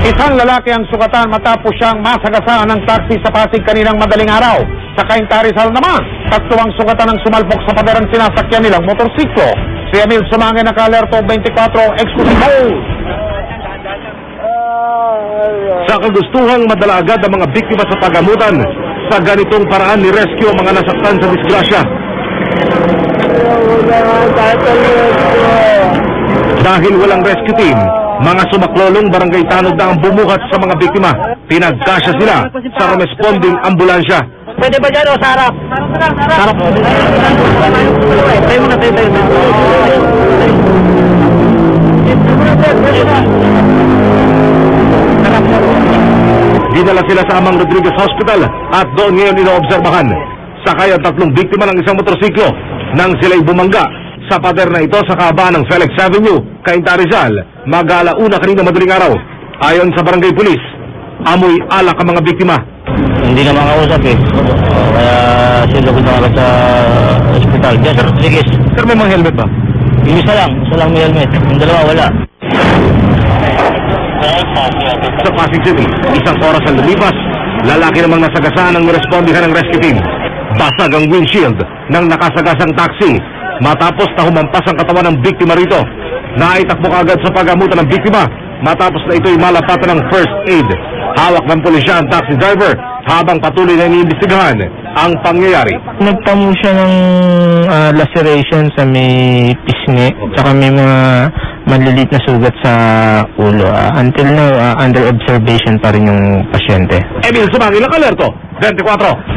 Isang lalaki ang sugatan matapos siyang masagasaan ng taxi sa Pasig kaninang madaling araw. Sa Cainta Rizal naman, tatlong sugatan ang sumalpok sa pader ang sinasakyan nilang motorsiklo. Si Emil Sumangin, naka-alerto 24, exclusive. Sa kagustuhang madala agad ang mga biktima sa pagamutan, sa ganitong paraan ni rescue ang mga nasaktan sa disgrasya. Dahil walang rescue team, mga sumaklolong barangay tanod na ang bumuhat sa mga biktima. Pinagkasya sila sa responding ambulansya. Pwede ba dyan o sa harap? Sarap. Tayo muna, tayo. Dinala sila sa Amang Rodriguez Hospital at doon ngayon inoobserbahan. Sakay ang tatlong biktima ng isang motorsiklo nang sila'y bumangga sa pader na ito sa kahabaan ng Felix Avenue, Cainta Rizal, mag-alauna kanina madaling araw. Ayon sa barangay pulis, amoy alak ang mga biktima. Hindi na makausap eh. Kaya silugod na agad sa hospital. Diyan sa Rodriguez. Sir, may mga helmet ba? Yung isa lang may helmet. Yung dalawa wala. Sa Pasig City, isang oras ang lumipas, lalaki namang nasagasaan ang nirespondihan ng rescue team. Basag ang windshield ng nakasagasang taxi matapos na humampas ang katawan ng biktima rito. Naitakbo kaagad sa pagamutan ng biktima matapos na ito'y malapatan ng first aid. Hawak ng pulisya ang taxi driver habang patuloy na iniimbestigahan ang pangyayari. Nagtamo siya ng laceration sa may pisngi, tsaka may mga maliliit na sugat sa ulo. Until now, under observation pa rin yung pasyente. Emil Sumangin, naka-alerto 24.